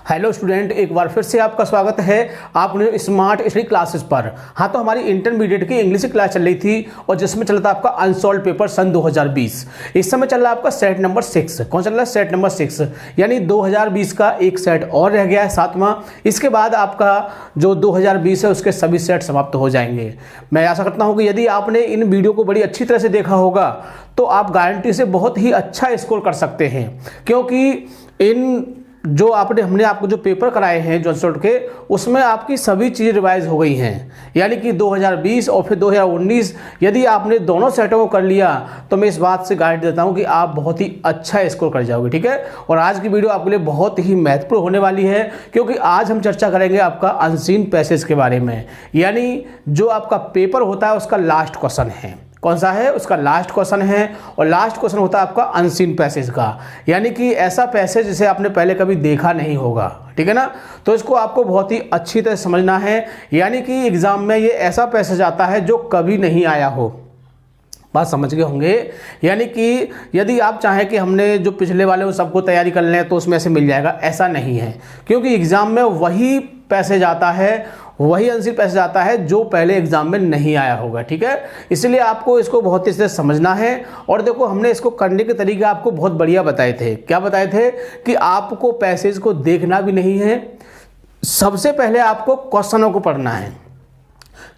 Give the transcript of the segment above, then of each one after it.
Hello student, एक बार फिर से आपका स्वागत है आपने स्मार्ट स्टडी क्लासेस पर। हाँ, तो हमारी इंटरमीडिएट की इंग्लिश की क्लास चल रही थी और जिसमें चल रहा था आपका अनसॉल्व पेपर सन 2020। इस समय चल रहा है आपका सेट नंबर 6। कौन चल रहा है? सेट नंबर 6, यानी 2020 का एक सेट और रह गया है, 7वां। इसके बाद आपका जो 2020 है उसके सभी सेट समाप्त हो जाएंगे। मैं आशा करता हूँ कि यदि आपने इन वीडियो को बड़ी अच्छी तरह से देखा होगा तो आप गारंटी से बहुत ही अच्छा स्कोर कर सकते हैं, क्योंकि इन जो हमने आपको जो पेपर कराए हैं जो अनसॉल्व के, उसमें आपकी सभी चीज़ें रिवाइज हो गई हैं। यानी कि 2020 और फिर 2019 यदि आपने दोनों सेटों को कर लिया तो मैं इस बात से गारंटी देता हूं कि आप बहुत ही अच्छा स्कोर कर जाओगे। ठीक है, और आज की वीडियो आपके लिए बहुत ही महत्वपूर्ण होने वाली है, क्योंकि आज हम चर्चा करेंगे आपका अनसीन पैसेज के बारे में। यानी जो आपका पेपर होता है उसका लास्ट क्वेश्चन है। कौन सा है? उसका लास्ट क्वेश्चन है, और लास्ट क्वेश्चन होता है आपका अनसीन पैसेज का, यानी कि ऐसा पैसेज जिसे आपने पहले कभी देखा नहीं होगा। ठीक है ना, तो इसको आपको बहुत ही अच्छी तरह समझना है। यानी कि एग्जाम में ये ऐसा पैसेज आता है जो कभी नहीं आया हो। बात समझ गए होंगे? यानी कि यदि आप चाहें कि हमने जो पिछले वाले उन सबको तैयारी कर लें तो उसमें से मिल जाएगा, ऐसा नहीं है, क्योंकि एग्जाम में वही पैसेज आता है, वही आंसर पैसेज आता है जो पहले एग्जाम में नहीं आया होगा। ठीक है, इसलिए आपको इसको बहुत ही से समझना है। और देखो, हमने इसको करने के तरीके आपको बहुत बढ़िया बताए थे। क्या बताए थे? कि आपको पैसेज को देखना भी नहीं है, सबसे पहले आपको क्वेश्चनों को पढ़ना है,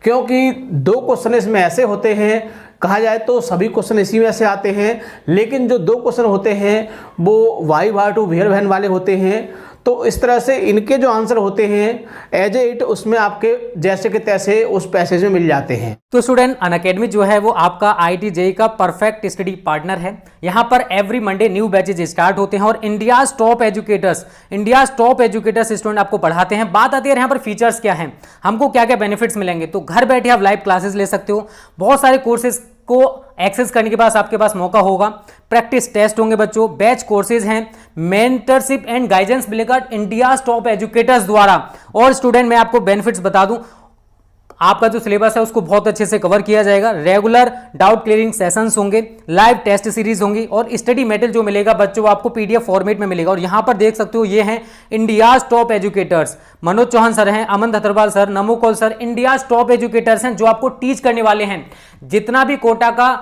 क्योंकि 2 क्वेश्चन इसमें ऐसे होते हैं, कहा जाए तो सभी क्वेश्चन इसी में से आते हैं, लेकिन जो 2 क्वेश्चन होते हैं वो why what who where when वाले होते हैं। तो इस तरह से इनके जो आंसर होते हैं एज इट उसमें आपके जैसे के तैसे उस पैसेज में मिल जाते हैं। तो स्टूडेंट, अनअकैडमी जो है वो आपका IIT JEE का परफेक्ट स्टडी पार्टनर है। यहाँ पर every Monday new batches start होते हैं और इंडिया टॉप एजुकेटर्स स्टूडेंट आपको पढ़ाते हैं। बात आती है यहाँ पर फीचर्स क्या हैं, हमको क्या क्या बेनिफिट्स मिलेंगे। तो घर बैठे आप लाइव क्लासेस ले सकते हो, बहुत सारे कोर्सेज को एक्सेस करने के बाद आपके पास मौका होगा, प्रैक्टिस टेस्ट होंगे बच्चों, बैच कोर्सेज हैं, मेंटरशिप एंड गाइडेंस मिलेगा इंडिया टॉप एजुकेटर्स द्वारा। और स्टूडेंट, मैं आपको बेनिफिट्स बता दूं, आपका जो सिलेबस है उसको बहुत अच्छे से कवर किया जाएगा, रेगुलर डाउट क्लियरिंग सेशंस होंगे, लाइव टेस्ट सीरीज होंगी, और स्टडी मटेरियल जो मिलेगा बच्चों वो आपको PDF फॉर्मेट में मिलेगा। और यहां पर देख सकते हो, ये हैं India top educators, Manoj Chauhan sir हैं, Aman Dhatarwal sir, Namo Kaul sir, India top educators हैं जो आपको टीच करने वाले हैं। जितना भी कोटा का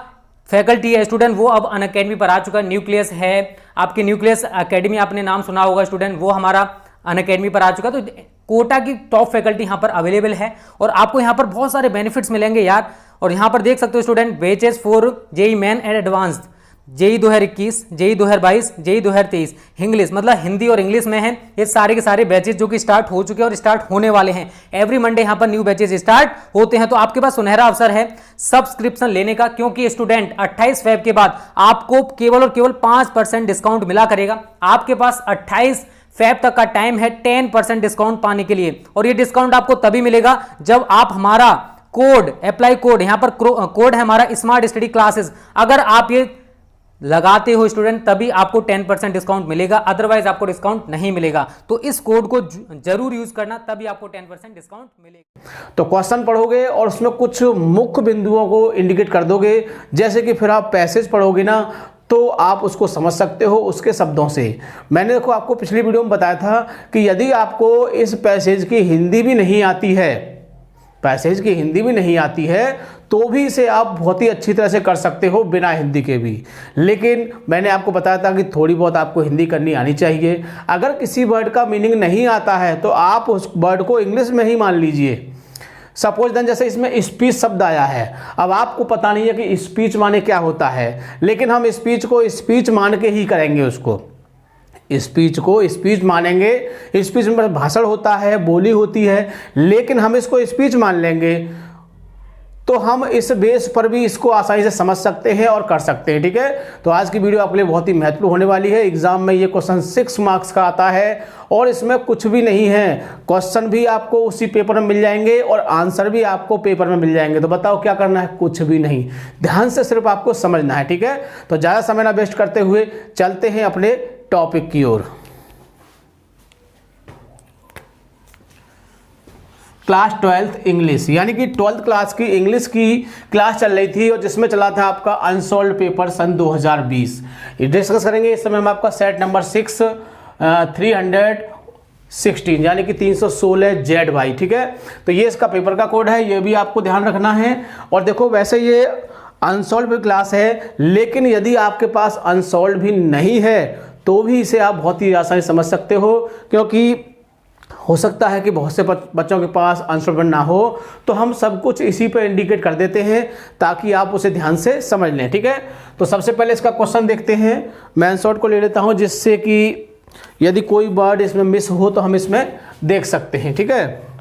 फैकल्टी है स्टूडेंट वो अब अनअकैडमी पर आ चुका है। न्यूक्लियस है, आपकी न्यूक्लियस एकेडमी आपने नाम सुना होगा स्टूडेंट, वो हमारा अनअकैडमी पर आ चुका है। तो कोटा की टॉप फैकल्टी यहाँ पर अवेलेबल है और आपको यहाँ पर बहुत सारे बेनिफिट्स मिलेंगे यार। और यहाँ पर देख सकते हो student, batches for JEE main and advanced, JEE 2021, JEE 2022, JEE 2023, English मतलब हिंदी और इंग्लिश में हैं ये सारे के सारे बैचेस जो कि स्टार्ट हो चुके हैं और स्टार्ट होने वाले हैं। एवरी मंडे यहाँ पर न्यू बैचेस स्टार्ट होते हैं। तो आपके पास सुनहरा अवसर है सब्सक्रिप्शन लेने का, क्योंकि स्टूडेंट 28 फेब के बाद आपको केवल और केवल 5% डिस्काउंट मिला करेगा। आपके पास 28 फेब तक का टाइम है 10% डिस्काउंट पाने के लिए, और ये डिस्काउंट आपको तभी मिलेगा जब आप हमारा कोड अप्लाई कोड, यहाँ पर कोड है हमारा स्मार्ट स्टडी क्लासेस, अगर आप ये लगाते हो स्टूडेंट तभी आपको 10% डिस्काउंट मिलेगा, अदरवाइज आपको डिस्काउंट नहीं मिलेगा। तो इस कोड को जरूर यूज करना, तभी आपको 10% डिस्काउंट मिलेगा। तो क्वेश्चन पढ़ोगे और उसमें कुछ मुख्य बिंदुओं को इंडिकेट कर दोगे, जैसे कि फिर आप पैसेज पढ़ोगे ना तो आप उसको समझ सकते हो उसके शब्दों से। मैंने देखो आपको पिछली वीडियो में बताया था कि यदि आपको इस पैसेज की हिंदी भी नहीं आती है, पैसेज की हिंदी भी नहीं आती है, तो भी इसे आप बहुत ही अच्छी तरह से कर सकते हो बिना हिंदी के भी। लेकिन मैंने आपको बताया था कि थोड़ी बहुत आपको हिंदी करनी आनी चाहिए। अगर किसी वर्ड का मीनिंग नहीं आता है तो आप उस वर्ड को इंग्लिश में ही मान लीजिए। सपोज देन, जैसे इसमें स्पीच शब्द आया है, अब आपको पता नहीं है कि स्पीच माने क्या होता है, लेकिन हम स्पीच को स्पीच मान के ही करेंगे, उसको स्पीच को स्पीच मानेंगे। स्पीच में भाषण होता है, बोली होती है, लेकिन हम इसको स्पीच मान लेंगे तो हम इस बेस पर भी इसको आसानी से समझ सकते हैं और कर सकते हैं। ठीक है, तो आज की वीडियो आपके लिए बहुत ही महत्वपूर्ण होने वाली है। एग्जाम में ये क्वेश्चन 6 मार्क्स का आता है और इसमें कुछ भी नहीं है, क्वेश्चन भी आपको उसी पेपर में मिल जाएंगे और आंसर भी आपको पेपर में मिल जाएंगे। तो बताओ क्या करना है? कुछ भी नहीं, ध्यान से सिर्फ आपको समझना है। ठीक है, तो ज़्यादा समय ना वेस्ट करते हुए चलते हैं अपने टॉपिक की ओर। क्लास 12th इंग्लिश, यानी कि 12th क्लास की इंग्लिश की क्लास चल रही थी और जिसमें चला था आपका अनसॉल्व पेपर सन 2020। ये डिस्कस करेंगे। इस समय हम आपका सेट नंबर 6 300 16 यानी कि 316 ZY, ठीक है। तो ये इसका पेपर का कोड है, ये भी आपको ध्यान रखना है। और देखो वैसे ये अनसॉल्व क्लास है, लेकिन यदि आपके पास अनसॉल्व भी नहीं है तो भी इसे आप बहुत ही आसानी समझ सकते हो, क्योंकि हो सकता है कि बहुत से बच्चों के पास अनसॉल्व ना हो, तो हम सब कुछ इसी पे इंडिकेट कर देते हैं ताकि आप उसे ध्यान से समझ लें, ठीक है। तो सबसे पहले इसका क्वेश्चन देखते हैं। मैं आंसर को ले लेता हूं, जिससे कि यदि कोई वर्ड इसमें मिस हो तो हम इसमें देख सकते हैं, ठीक है।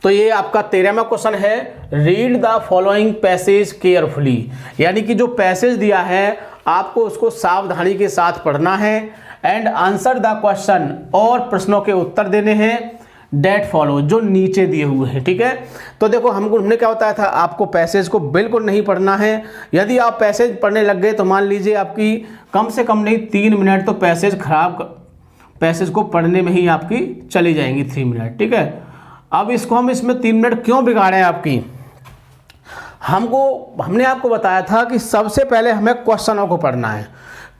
तो ये आपका 13वां क्वेश्चन है, read the following passage carefully, यानी कि जो पैसेज दिया है आपको उसको सावधानी के साथ पढ़ना है। एंड आंसर द क्वेश्चन, और प्रश्नों के उत्तर देने हैं डेट फॉलो, जो नीचे दिए हुए हैं, ठीक है। तो देखो हमने क्या बताया था, आपको पैसेज को बिल्कुल नहीं पढ़ना है। यदि आप पैसेज पढ़ने लग गए तो मान लीजिए आपकी कम से कम नहीं 3 मिनट तो पैसेज को पढ़ने में ही आपकी चली जाएंगी, 3 मिनट, ठीक है। अब इसको हम इसमें 3 मिनट क्यों बिगाड़े हैं आपकी, हमने आपको बताया था कि सबसे पहले हमें क्वेश्चनों को पढ़ना है।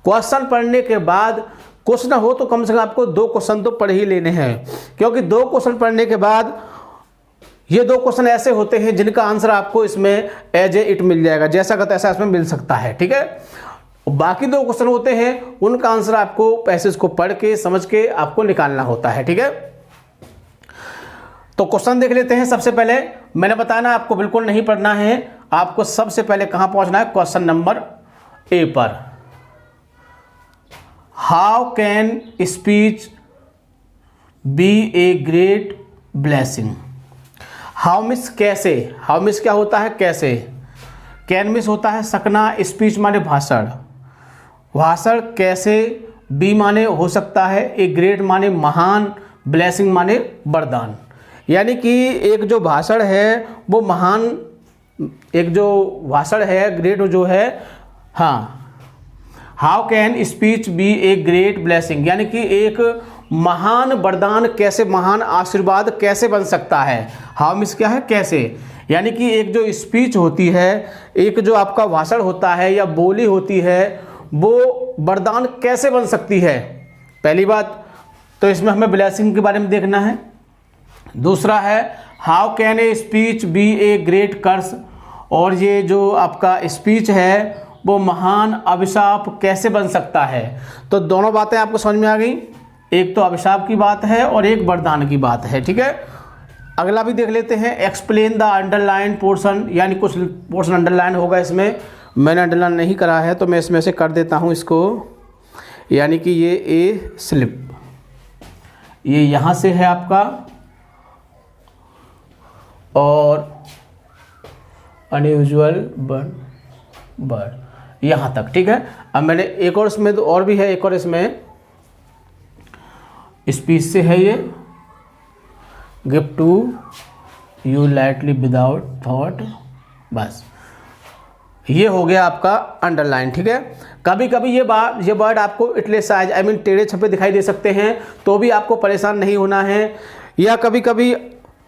क्वेश्चन पढ़ने के बाद कुछ ना हो तो कम से कम आपको 2 क्वेश्चन तो पढ़ ही लेने हैं, क्योंकि 2 क्वेश्चन पढ़ने के बाद ये 2 क्वेश्चन ऐसे होते हैं जिनका आंसर आपको इसमें एज ए इट मिल जाएगा, जैसा का तैसा इसमें मिल सकता है, ठीक है। बाकी 2 क्वेश्चन होते हैं उनका आंसर आपको पैसेज को पढ़ के समझ के आपको निकालना होता है, ठीक है। तो क्वेश्चन देख लेते हैं। सबसे पहले मैंने बताया ना आपको बिल्कुल नहीं पढ़ना है, आपको सबसे पहले कहां पहुंचना है, क्वेश्चन नंबर ए पर। How can speech be a great blessing. How miss कैसे, हाउ मिस क्या होता है कैसे, कैन मिस होता है सकना, स्पीच माने भाषण, भाषण कैसे, बी माने हो सकता है, ए ग्रेट माने महान, ब्लेसिंग माने वरदान। यानी कि एक जो भाषण है वो महान, एक जो भाषण है ग्रेट जो है, हाँ, how can speech be a great blessing, यानी कि एक महान वरदान कैसे, महान आशीर्वाद कैसे बन सकता है। हाउ मिस क्या है कैसे, यानी कि एक जो स्पीच होती है, एक जो आपका भाषण होता है या बोली होती है, वो वरदान कैसे बन सकती है। पहली बात तो इसमें हमें ब्लेसिंग के बारे में देखना है। दूसरा है how can a speech be a great curse, और ये जो आपका स्पीच है वो महान अभिशाप कैसे बन सकता है। तो दोनों बातें आपको समझ में आ गई, एक तो अभिशाप की बात है और एक वरदान की बात है, ठीक है। अगला भी देख लेते हैं, एक्सप्लेन द अंडरलाइन पोर्शन, यानी कुछ पोर्शन अंडरलाइन होगा इसमें, मैंने अंडरलाइन नहीं करा है तो मैं इसमें से कर देता हूँ इसको। यानी कि ये ए स्लिप, ये यहाँ से है आपका, और अनयूजुअल बर्ड यहाँ तक, ठीक है। अब मैंने एक और इसमें तो और भी है, एक और इसमें स्पीच से है ये, give to you lightly without thought, बस ये हो गया आपका अंडरलाइन, ठीक है। कभी कभी ये वर्ड आपको इटलिसाइज आई मीन टेढ़े छपे दिखाई दे सकते हैं, तो भी आपको परेशान नहीं होना है। या कभी कभी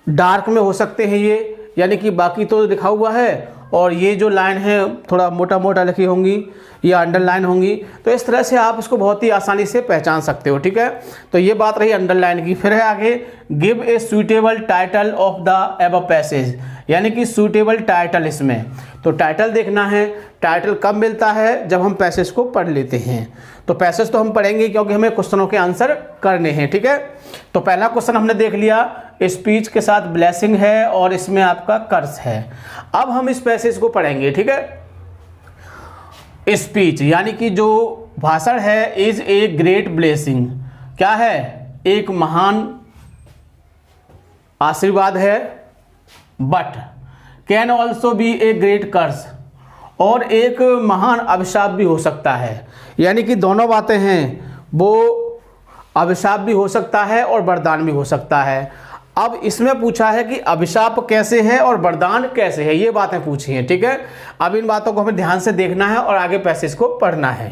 डार्क में हो सकते हैं ये, यानी कि बाकी तो लिखा हुआ है और ये जो लाइन है थोड़ा मोटा मोटा लिखी होंगी या अंडरलाइन होंगी, तो इस तरह से आप इसको बहुत ही आसानी से पहचान सकते हो, ठीक है। तो ये बात रही अंडरलाइन की। फिर है आगे, give a suitable title of the above passage, यानी कि सुइटेबल टाइटल, इसमें तो टाइटल देखना है। टाइटल कब मिलता है, जब हम पैसेज को पढ़ लेते हैं। तो पैसेज तो हम पढ़ेंगे क्योंकि हमें क्वेश्चनों के आंसर करने हैं, ठीक है। तो पहला क्वेश्चन हमने देख लिया, स्पीच के साथ ब्लेसिंग है और इसमें आपका कर्स है। अब हम इस पैसेज को पढ़ेंगे, ठीक है। स्पीच यानी कि जो भाषण है, इज ए ग्रेट ब्लेसिंग, क्या है, एक महान आशीर्वाद है। But can also be a great curse, और एक महान अभिशाप भी हो सकता है। यानी कि दोनों बातें हैं, वो अभिशाप भी हो सकता है और वरदान भी हो सकता है। अब इसमें पूछा है कि अभिशाप कैसे है और वरदान कैसे है, ये बातें पूछी हैं, ठीक है। अब इन बातों को हमें ध्यान से देखना है और आगे पैसेज को पढ़ना है।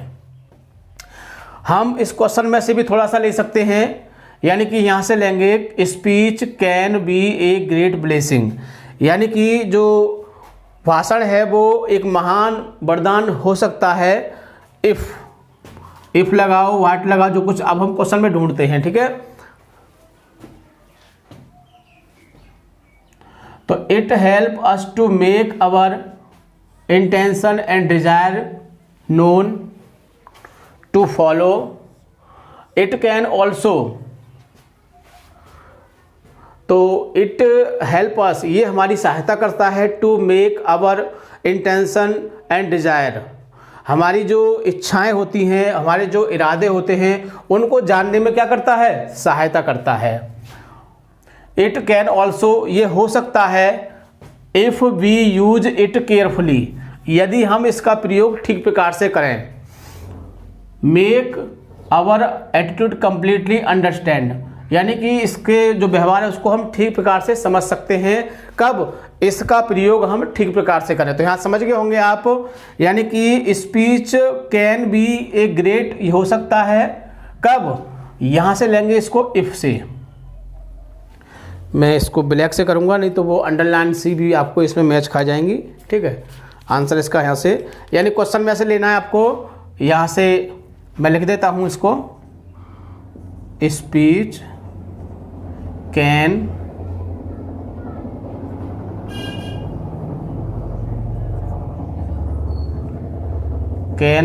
हम इस क्वेश्चन में से भी थोड़ा सा ले सकते हैं, यानी कि यहाँ से लेंगे speech can be a great blessing, यानी कि जो भाषण है वो एक महान वरदान हो सकता है। इफ़ लगाओ, वाट लगाओ, जो कुछ अब हम क्वेश्चन में ढूंढते हैं, ठीक है। तो it help us to make our intention and desire known to follow. It can also, तो इट हेल्प अस, ये हमारी सहायता करता है, to make our intention and desire, हमारी जो इच्छाएं होती हैं, हमारे जो इरादे होते हैं, उनको जानने में क्या करता है, सहायता करता है। इट कैन ऑल्सो, ये हो सकता है, if we use it carefully, यदि हम इसका प्रयोग ठीक प्रकार से करें। Make our attitude completely understand, यानी कि इसके जो व्यवहार है उसको हम ठीक प्रकार से समझ सकते हैं। कब, इसका प्रयोग हम ठीक प्रकार से करें। तो यहाँ समझ गए होंगे आप, यानी कि speech can be a great हो सकता है कब, यहाँ से लेंगे इसको इफ से। मैं इसको ब्लैक से करूँगा, नहीं तो वो अंडरलाइन सी भी आपको इसमें मैच खा जाएंगी। ठीक है, आंसर इसका यहाँ से, यानी क्वेश्चन में से लेना है आपको। यहाँ से मैं लिख देता हूँ इसको, speech can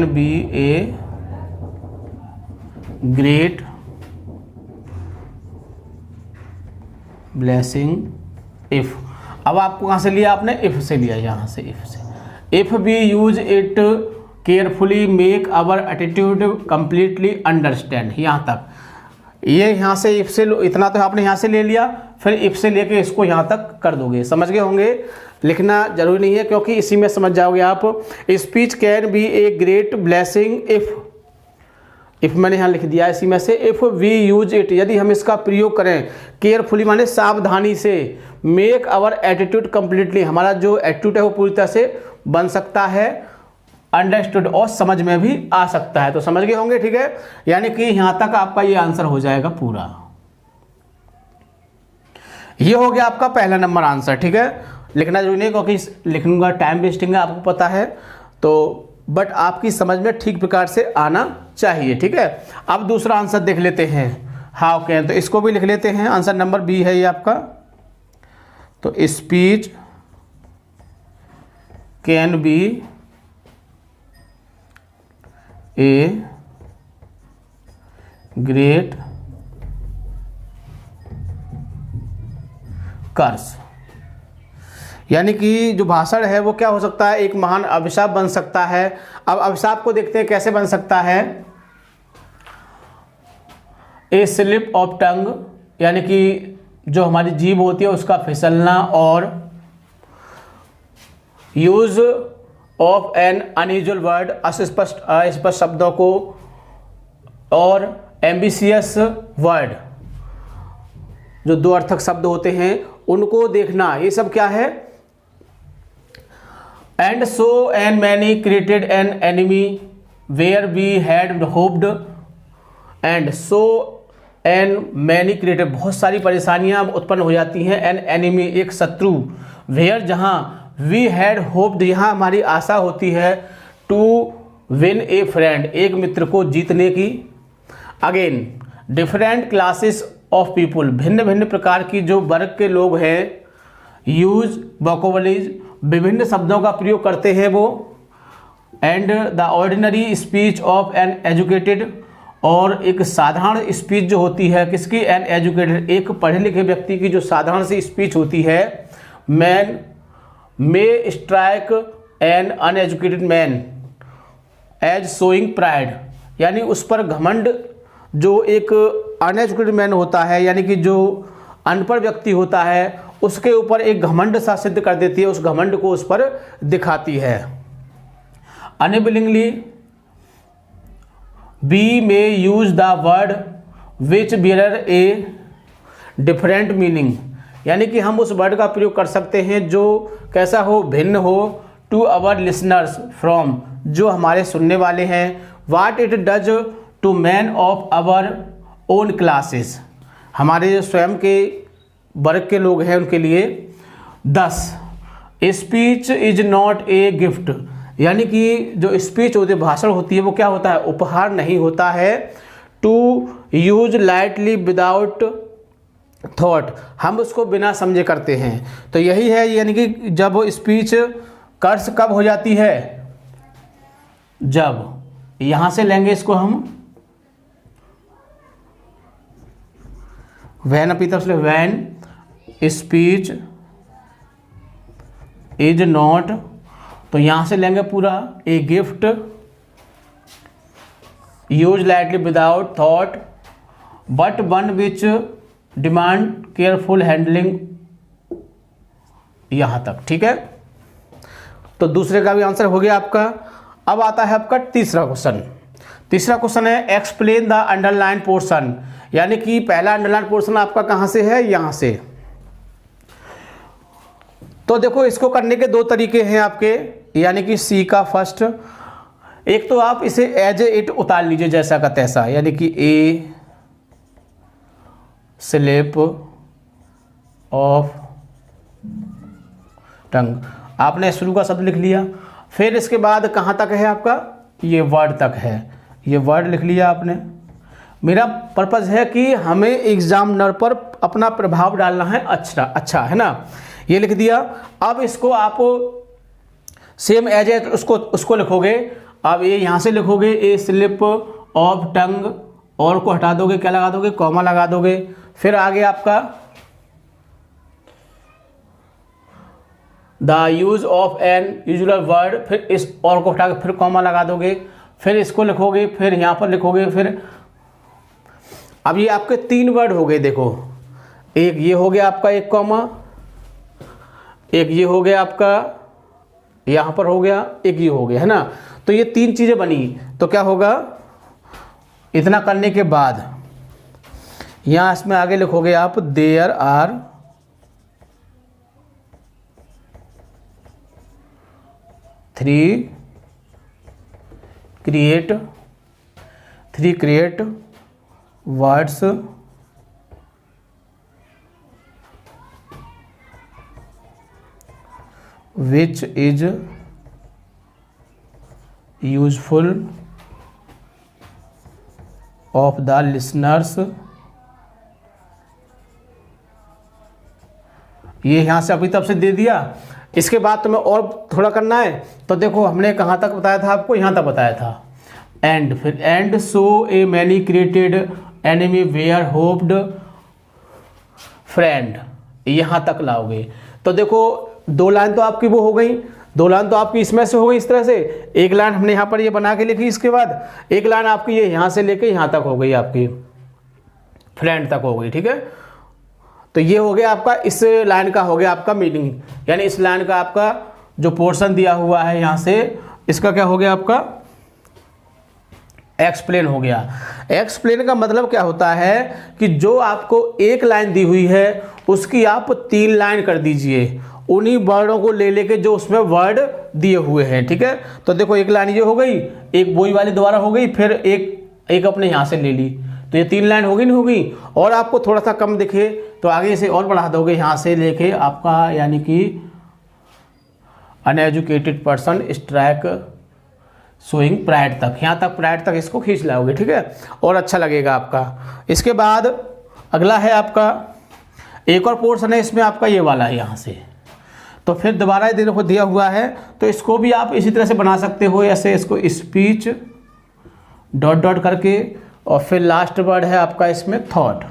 be a great blessing if. अब आपको कहाँ से लिया, आपने इफ से लिया, यहाँ से इफ से। If we use it carefully make our attitude completely understand, यहाँ तक। ये यहाँ से इफ से, इतना तो आपने यहाँ से ले लिया, फिर इफ से लेके इसको यहाँ तक कर दोगे। समझ गए होंगे, लिखना जरूरी नहीं है क्योंकि इसी में समझ जाओगे आप। Speech can be a great blessing if मैंने यहाँ लिख दिया इसी में से। इफ वी यूज इट, यदि हम इसका प्रयोग करें, केयरफुली माने सावधानी से, मेक आवर एटीट्यूड कंप्लीटली, हमारा जो एटीट्यूड है वो पूरी तरह से बन सकता है, अंडरस्टूड, और समझ में भी आ सकता है। तो समझ गए होंगे, ठीक है, यानी कि यहाँ तक आपका ये आंसर हो जाएगा पूरा। ये हो गया आपका पहला नंबर आंसर। ठीक है, लिखना जरूरी नहीं क्योंकि लिखूंगा टाइम वेस्टिंग है, आपको पता है, तो बट आपकी समझ में ठीक प्रकार से आना चाहिए। ठीक है, अब दूसरा आंसर देख लेते हैं, हाउ कैन, तो इसको भी लिख लेते हैं, आंसर नंबर बी है ये आपका। तो speech can be a great curse, यानी कि जो भाषण है वो क्या हो सकता है, एक महान अभिशाप बन सकता है। अब अभिशाप को देखते हैं कैसे बन सकता है। ए स्लिप ऑफ टंग, यानी कि जो हमारी जीभ होती है उसका फिसलना, और use of N unusual word, अस्पष्ट शब्दों को, और एम्बिशियस वर्ड, जो दो अर्थक शब्द होते हैं उनको देखना, ये सब क्या है। And so an many created an enemy where we had hoped, and so an many created, बहुत सारी परेशानियां उत्पन्न हो जाती हैं, एन एनिमी, एक शत्रु, वेयर, जहां, वी हैड होप्ड, यहाँ हमारी आशा होती है, टू विन ए फ्रेंड, एक मित्र को जीतने की। Again different classes of people, भिन्न भिन्न प्रकार की जो वर्ग के लोग हैं, यूज वोकैबुलरीज, विभिन्न शब्दों का प्रयोग करते हैं वो, and the ordinary speech of an educated, और एक साधारण स्पीच जो होती है किसकी, एन एजुकेटेड, एक पढ़े लिखे व्यक्ति की जो साधारण सी स्पीच होती है, man may strike an uneducated man as showing pride, यानी उस पर घमंड, जो एक अनएजुकेटेड मैन होता है, यानी कि जो अनपढ़ व्यक्ति होता है, उसके ऊपर एक घमंड सा सिद्ध कर देती है, उस घमंड को उस पर दिखाती है। Unwillingly be may use the word which bear a different meaning, यानी कि हम उस वर्ड का प्रयोग कर सकते हैं जो कैसा हो, भिन्न हो, टू अवर लिसनर्स फ्रॉम, जो हमारे सुनने वाले हैं, what it does to man of our own classes, हमारे जो स्वयं के वर्ग के लोग हैं उनके लिए। 10 speech is not a gift, यानी कि जो स्पीच होती है, भाषण होती है, वो क्या होता है, उपहार नहीं होता है। To use lightly without thought, हम उसको बिना समझे करते हैं। तो यही है, यानी कि जब वो स्पीच कर्स कब हो जाती है, जब यहां से लेंगे इसको हम वैन, अपनी तरफ से वैन स्पीच इज नॉट, तो यहां से लेंगे पूरा a gift use lightly without thought but one which demand careful handling, यहां तक। ठीक है, तो दूसरे का भी आंसर हो गया आपका। अब आता है आपका तीसरा क्वेश्चन। तीसरा क्वेश्चन है एक्सप्लेन द अंडरलाइन पोर्शन, यानी कि पहला अंडरलाइन पोर्शन आपका कहां से है, यहां से। तो देखो इसको करने के दो तरीके हैं आपके, यानी कि सी का फर्स्ट, एक तो आप इसे एज ए इट उतार लीजिए जैसा का तैसा, यानी कि ए स्लिप ऑफ टंग, आपने शुरू का शब्द लिख लिया, फिर इसके बाद कहाँ तक है आपका, ये वर्ड तक है, ये वर्ड लिख लिया आपने। मेरा पर्पज़ है कि हमें एग्जामिनर पर अपना प्रभाव डालना है, अच्छा है ना, ये लिख दिया। अब इसको आप सेम एज है उसको लिखोगे। अब ये यहाँ से लिखोगे ए स्लिप ऑफ टंग, और को हटा दोगे, क्या लगा दोगे, कॉमा लगा दोगे। फिर आगे आपका the use of an usual word, फिर इस और को हटा के फिर कॉमा लगा दोगे, फिर इसको लिखोगे, फिर यहाँ पर लिखोगे, फिर अब ये आपके 3 वर्ड हो गए। देखो एक ये हो गया आपका एक कॉमा, एक ये हो गया आपका यहाँ पर हो गया, एक ये हो गया, है ना। तो ये 3 चीज़ें बनी। तो क्या होगा, इतना करने के बाद यहाँ इसमें आगे लिखोगे आप there are three create words which is useful of the listeners, ये यहाँ से अभी तब से दे दिया। इसके बाद तुम्हें और थोड़ा करना है, तो देखो हमने कहाँ तक बताया था आपको, यहाँ तक बताया था एंड, फिर and so a many created enemy where hoped friend, यहाँ तक लाओगे। तो देखो 2 लाइन तो आपकी वो हो गई, 2 लाइन तो आपकी इसमें से हो गई, इस तरह से एक लाइन हमने यहाँ पर ये बना के लिखी, इसके बाद एक लाइन आपकी ये यहाँ से लेके यहाँ तक हो गई, आपकी फ्रेंड तक हो गई। ठीक है, तो ये हो गया आपका, इस लाइन का हो गया आपका मीनिंग, यानी इस लाइन का आपका जो पोर्शन दिया हुआ है यहाँ से, इसका क्या हो गया आपका एक्सप्लेन हो गया। एक्सप्लेन का मतलब क्या होता है कि जो आपको एक लाइन दी हुई है उसकी आप 3 लाइन कर दीजिए, उन्हीं वर्डों को ले लेके जो उसमें वर्ड दिए हुए हैं। ठीक है, तो देखो एक लाइन ये हो गई, एक बोई वाली दोबारा हो गई, फिर एक अपने यहाँ से ले ली, तो ये 3 लाइन होगी नहीं होगी। और आपको थोड़ा सा कम दिखे तो आगे से और बढ़ा दोगे, यहाँ से लेके आपका यानी कि uneducated person strike showing pride तक, यहाँ तक प्राइड तक इसको खींच लाओगे। ठीक है, और अच्छा लगेगा आपका। इसके बाद अगला है आपका एक और पोर्शन है, इसमें आपका ये वाला है यहाँ से, तो फिर दोबारा देखो दिया हुआ है, तो इसको भी आप इसी तरह से बना सकते हो, ऐसे इसको स्पीच डॉट डॉट करके, और फिर लास्ट वर्ड है आपका इसमें थॉट।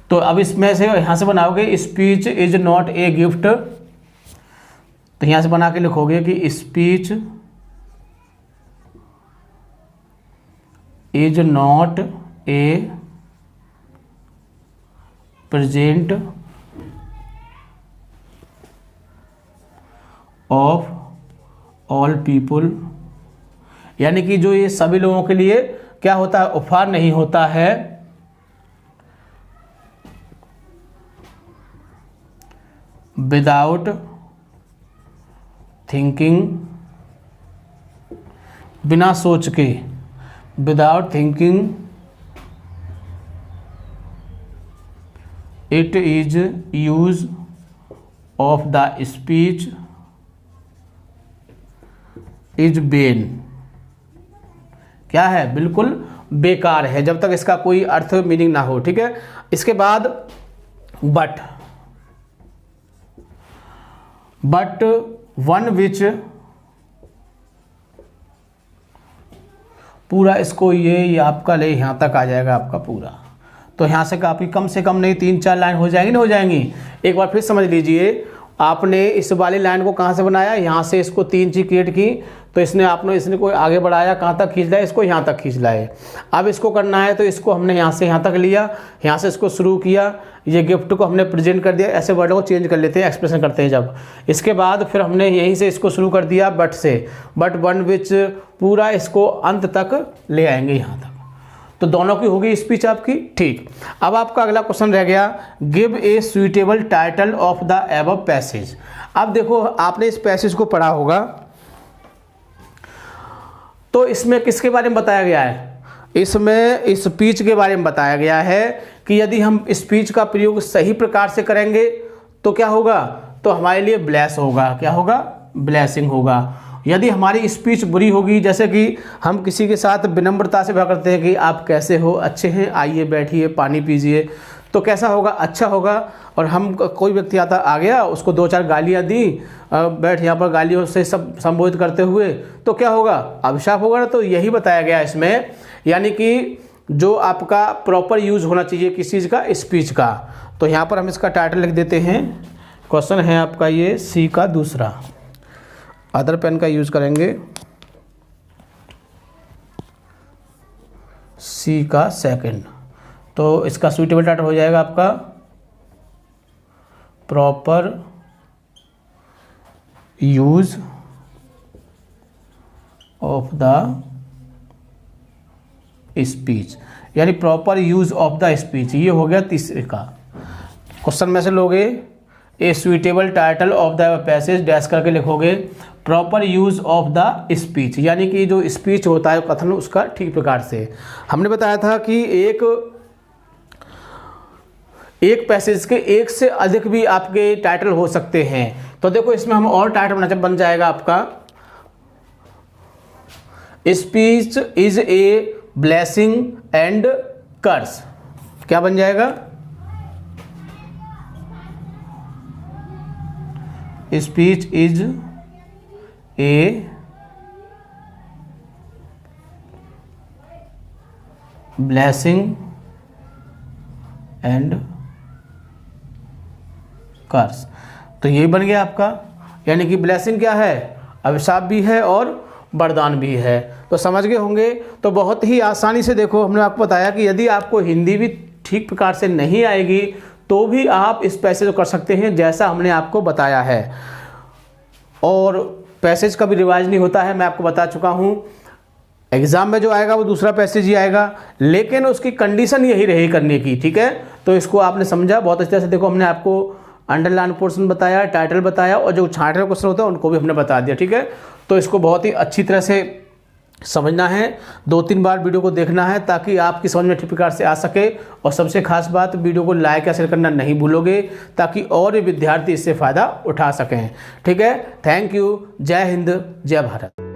तो अब इसमें से यहाँ से बनाओगे speech is not a gift, तो यहाँ से बना के लिखोगे कि speech is not a present of all people, यानी कि जो ये सभी लोगों के लिए क्या होता है, उपहार नहीं होता है, विदाउट थिंकिंग, बिना सोच के, without thinking it is use of the speech is Ben, क्या है, बिल्कुल बेकार है, जब तक इसका कोई अर्थ मीनिंग ना हो। ठीक है, इसके बाद बट वन विच, पूरा इसको ये आपका ले यहाँ तक आ जाएगा आपका पूरा। तो यहाँ से काफ़ी कम से कम नहीं 3-4 लाइन हो जाएंगी ना, हो जाएंगी। एक बार फिर समझ लीजिए, आपने इस वाली लाइन को कहाँ से बनाया, यहाँ से इसको 3 चीज़ क्रिएट की, तो इसने कोई आगे बढ़ाया, कहाँ तक खींच लाया, इसको यहाँ तक खींच लाए। अब इसको करना है तो इसको हमने यहाँ से यहाँ तक लिया, यहाँ से इसको शुरू किया, ये गिफ्ट को हमने प्रेजेंट कर दिया। ऐसे वर्डों को चेंज कर लेते हैं, एक्सप्रेशन करते हैं जब। इसके बाद फिर हमने यहीं से इसको शुरू कर दिया बट से, बट वन विच, पूरा इसको अंत तक ले आएंगे यहाँ तक। तो दोनों की होगी स्पीच आपकी। ठीक, अब आपका अगला क्वेश्चन रह गया, give a suitable title of the above passage. अब देखो, आपने इस पैसेज को पढ़ा होगा, तो इसमें किसके बारे में बताया गया है? इसमें स्पीच के बारे में बताया गया है कि यदि हम स्पीच का प्रयोग सही प्रकार से करेंगे तो क्या होगा, तो हमारे लिए ब्लेस होगा। क्या होगा? ब्लेसिंग होगा। यदि हमारी स्पीच बुरी होगी, जैसे कि हम किसी के साथ विनम्रता से बात करते हैं कि आप कैसे हो, अच्छे हैं, आइए बैठिए, पानी पीजिए, तो कैसा होगा? अच्छा होगा। और हम कोई व्यक्ति आ गया, उसको 2-4 गालियाँ दी, बैठ यहाँ पर गालियों से सब संबोधित करते हुए, तो क्या होगा? अभिशाप होगा ना। तो यही बताया गया इसमें, यानी कि जो आपका प्रॉपर यूज़ होना चाहिए किस चीज़ का, स्पीच का। तो यहाँ पर हम इसका टाइटल लिख देते हैं। क्वेश्चन है आपका ये सी का दूसरा, अदर पेन का यूज़ करेंगे, सी का सेकंड। तो इसका सुइटेबल टाइटल हो जाएगा आपका proper use of the speech, यानी proper use of the speech. ये हो गया तीसरे का। क्वेश्चन में से लोगे a suitable title of the passage dash करके लिखोगे proper use of the speech, यानी कि जो स्पीच होता है कथन उसका ठीक प्रकार से। हमने बताया था कि एक पैसेज के एक से अधिक भी आपके टाइटल हो सकते हैं। तो देखो, इसमें हम और टाइटल बन जाएगा आपका speech is a blessing and curse. क्या बन जाएगा? Speech is a blessing and curse. तो ये बन गया आपका, यानी कि ब्लेसिंग क्या है? अभिशाप भी है और वरदान भी है। तो समझ गए होंगे। तो बहुत ही आसानी से देखो, हमने आपको बताया कि यदि आपको हिंदी भी ठीक प्रकार से नहीं आएगी तो भी आप इस पैसेज को कर सकते हैं जैसा हमने आपको बताया है। और पैसेज का भी रिवाइज नहीं होता है, मैं आपको बता चुका हूँ। एग्जाम में जो आएगा वो दूसरा पैसेज ही आएगा, लेकिन उसकी कंडीशन यही रही करने की। ठीक है, तो इसको आपने समझा बहुत अच्छी तरह से। देखो, हमने आपको अंडरलाइन पोर्शन बताया, टाइटल बताया, और जो छांटे क्वेश्चन होता है उनको भी हमने बता दिया। ठीक है, तो इसको बहुत ही अच्छी तरह से समझना है, 2-3 बार वीडियो को देखना है ताकि आपकी समझ में ठीक प्रकार से आ सके। और सबसे खास बात, वीडियो को लाइक या शेयर करना नहीं भूलोगे ताकि और भी विद्यार्थी इससे फ़ायदा उठा सकें। ठीक है, थैंक यू। जय हिंद, जय भारत।